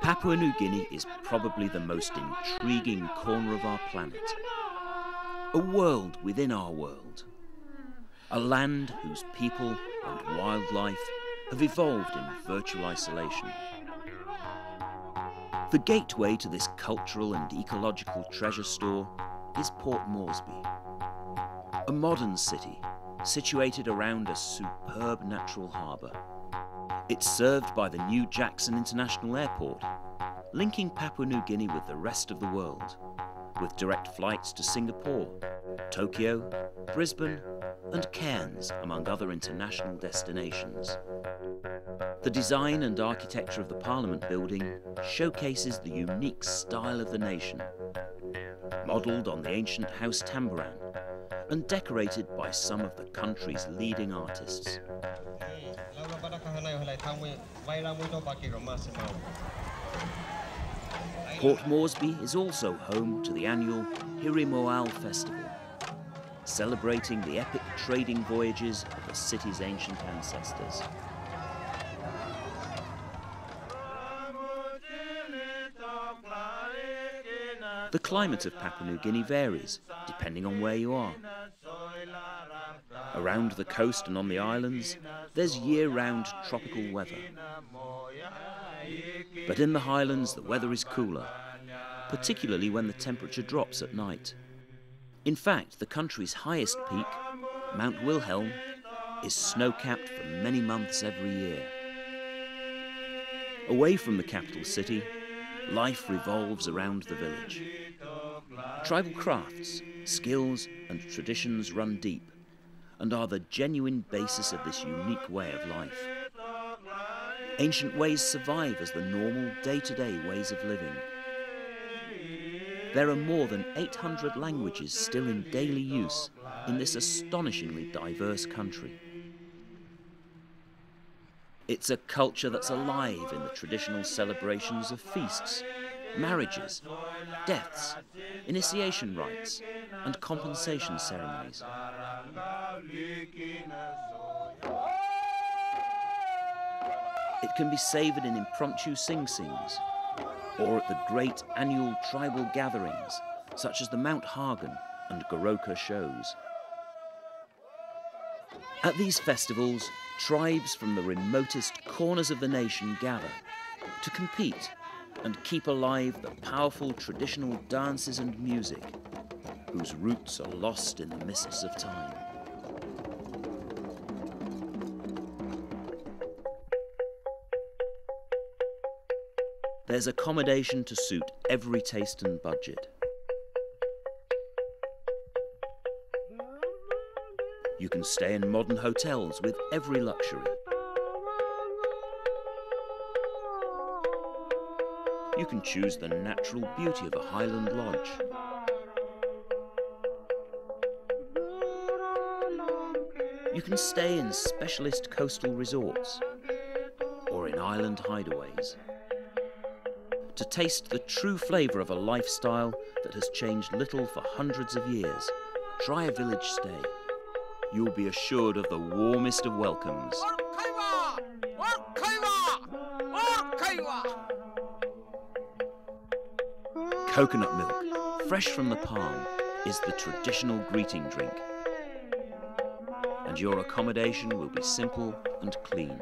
Papua New Guinea is probably the most intriguing corner of our planet. A world within our world. A land whose people and wildlife have evolved in virtual isolation. The gateway to this cultural and ecological treasure store is Port Moresby, a modern city situated around a superb natural harbour. It's served by the new Jackson International Airport, linking Papua New Guinea with the rest of the world, with direct flights to Singapore, Tokyo, Brisbane and Cairns, among other international destinations. The design and architecture of the Parliament building showcases the unique style of the nation, modelled on the ancient house tambourine and decorated by some of the country's leading artists. Port Moresby is also home to the annual Hirimoal Festival, celebrating the epic trading voyages of the city's ancient ancestors. The climate of Papua New Guinea varies, depending on where you are. Around the coast and on the islands, there's year-round tropical weather. But in the highlands, the weather is cooler, particularly when the temperature drops at night. In fact, the country's highest peak, Mount Wilhelm, is snow-capped for many months every year. Away from the capital city, life revolves around the village. Tribal crafts, skills and traditions run deep and are the genuine basis of this unique way of life. Ancient ways survive as the normal day-to-day ways of living. There are more than 800 languages still in daily use in this astonishingly diverse country. It's a culture that's alive in the traditional celebrations of feasts, marriages, deaths, initiation rites, and compensation ceremonies. It can be savoured in impromptu sing-sings, or at the great annual tribal gatherings, such as the Mount Hagen and Goroka shows. At these festivals, tribes from the remotest corners of the nation gather to compete and keep alive the powerful traditional dances and music, whose roots are lost in the mists of time. There's accommodation to suit every taste and budget. You can stay in modern hotels with every luxury. You can choose the natural beauty of a highland lodge. You can stay in specialist coastal resorts or in island hideaways. To taste the true flavour of a lifestyle that has changed little for hundreds of years, try a village stay. You'll be assured of the warmest of welcomes. Coconut milk, fresh from the palm, is the traditional greeting drink. And your accommodation will be simple and clean.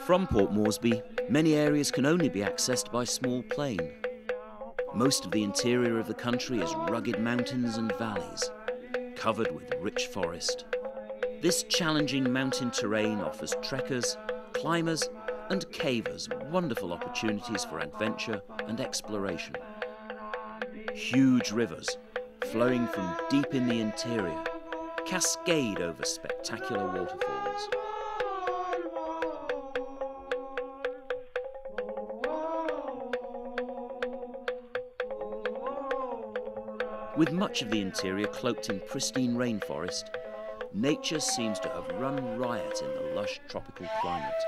From Port Moresby, many areas can only be accessed by small plane. Most of the interior of the country is rugged mountains and valleys, covered with rich forest. This challenging mountain terrain offers trekkers, climbers and cavers wonderful opportunities for adventure and exploration. Huge rivers, flowing from deep in the interior, cascade over spectacular waterfalls. With much of the interior cloaked in pristine rainforest, nature seems to have run riot in the lush tropical climate.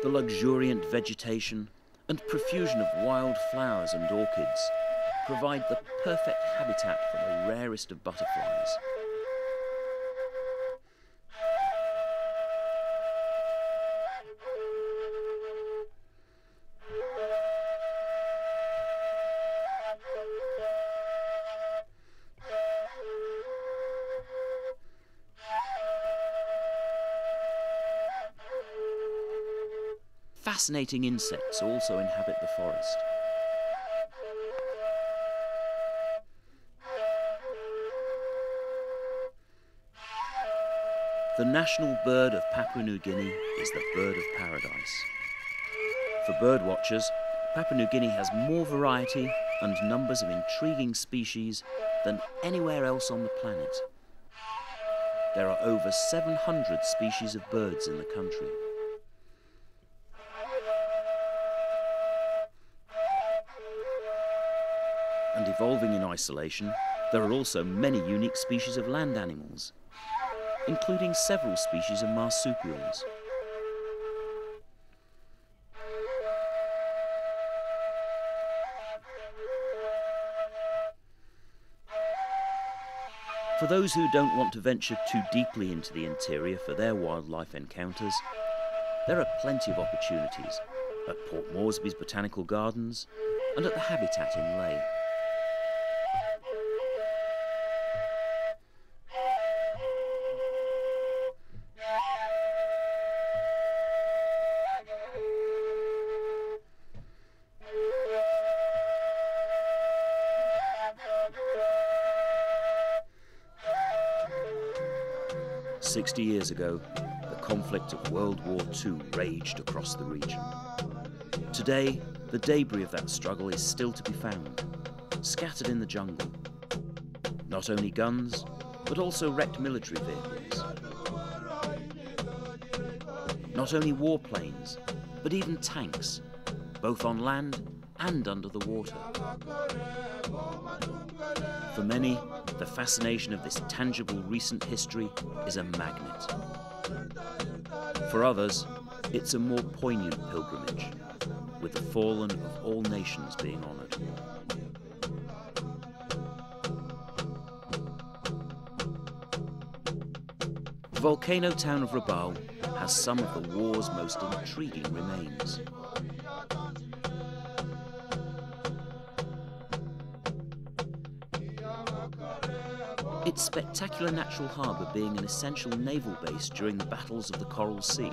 The luxuriant vegetation and profusion of wild flowers and orchids provide the perfect habitat for the rarest of butterflies. Fascinating insects also inhabit the forest. The national bird of Papua New Guinea is the bird of paradise. For birdwatchers, Papua New Guinea has more variety and numbers of intriguing species than anywhere else on the planet. There are over 700 species of birds in the country. And evolving in isolation, there are also many unique species of land animals, including several species of marsupials. For those who don't want to venture too deeply into the interior for their wildlife encounters, there are plenty of opportunities at Port Moresby's Botanical Gardens and at the Habitat in Ley. "60 years ago, the conflict of World War II raged across the region. Today, the debris of that struggle is still to be found, scattered in the jungle. Not only guns, but also wrecked military vehicles. Not only warplanes, but even tanks, both on land and under the water. For many, the fascination of this tangible recent history is a magnet. For others, it's a more poignant pilgrimage, with the fallen of all nations being honoured. The volcano town of Rabaul has some of the war's most intriguing remains. Its spectacular natural harbour being an essential naval base during the battles of the Coral Sea,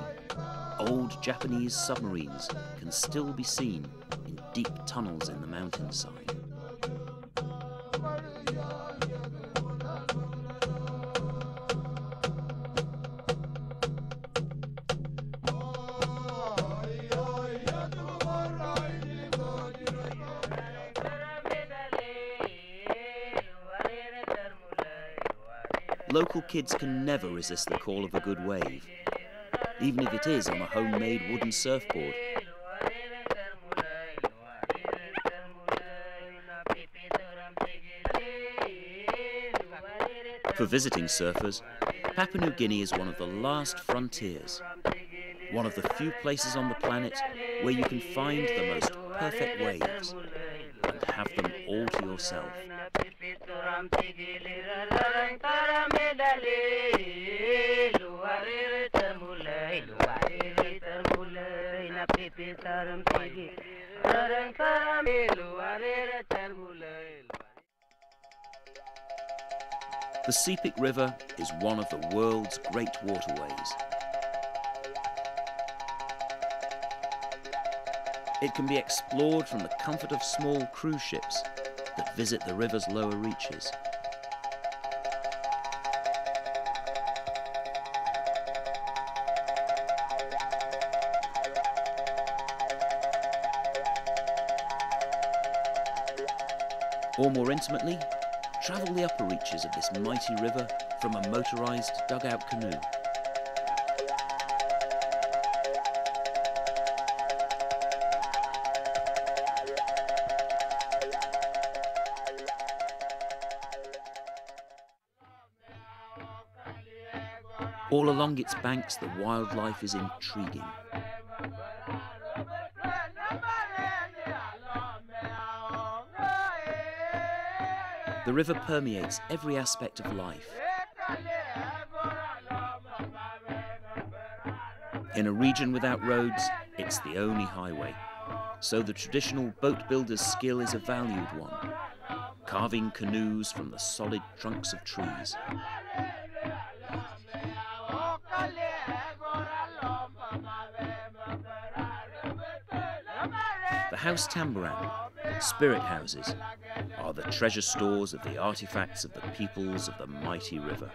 old Japanese submarines can still be seen in deep tunnels in the mountainside. Local kids can never resist the call of a good wave, even if it is on a homemade wooden surfboard. For visiting surfers, Papua New Guinea is one of the last frontiers, one of the few places on the planet where you can find the most perfect waves and have them all to yourself. The Sepik River is one of the world's great waterways. It can be explored from the comfort of small cruise ships that visit the river's lower reaches. Or more intimately, travel the upper reaches of this mighty river from a motorised dugout canoe. All along its banks, the wildlife is intriguing. The river permeates every aspect of life. In a region without roads, it's the only highway, so the traditional boat builder's skill is a valued one, carving canoes from the solid trunks of trees. The house tamboran, spirit houses, are the treasure stores of the artifacts of the peoples of the mighty river.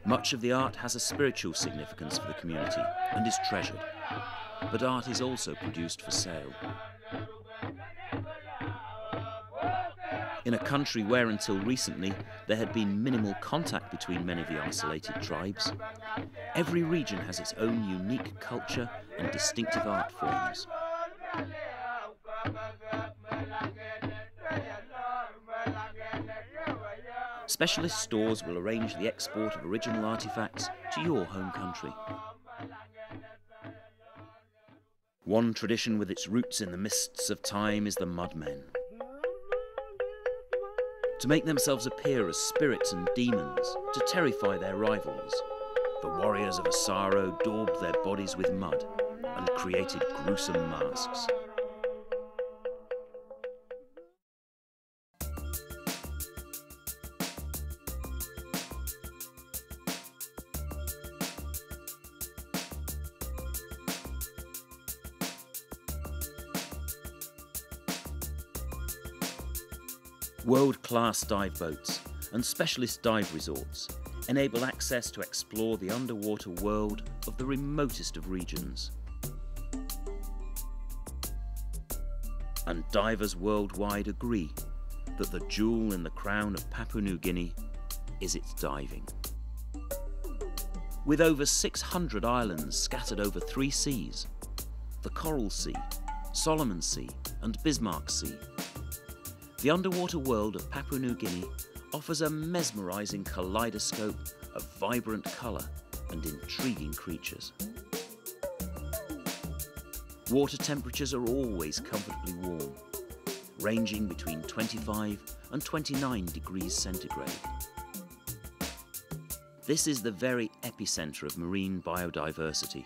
Much of the art has a spiritual significance for the community and is treasured, but art is also produced for sale. In a country where until recently there had been minimal contact between many of the isolated tribes, every region has its own unique culture and distinctive art forms. Specialist stores will arrange the export of original artifacts to your home country. One tradition with its roots in the mists of time is the mudmen. To make themselves appear as spirits and demons, to terrify their rivals, the warriors of Asaro daubed their bodies with mud and created gruesome masks. World-class dive boats and specialist dive resorts enable access to explore the underwater world of the remotest of regions. And divers worldwide agree that the jewel in the crown of Papua New Guinea is its diving. With over 600 islands scattered over 3 seas, the Coral Sea, Solomon Sea and Bismarck Sea, the underwater world of Papua New Guinea offers a mesmerising kaleidoscope of vibrant colour and intriguing creatures. Water temperatures are always comfortably warm, ranging between 25 and 29 degrees centigrade. This is the very epicentre of marine biodiversity.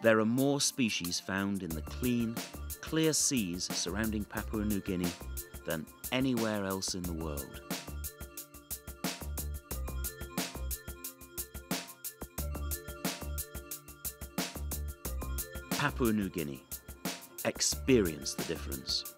There are more species found in the clean, clear seas surrounding Papua New Guinea than anywhere else in the world. Papua New Guinea. Experience the difference.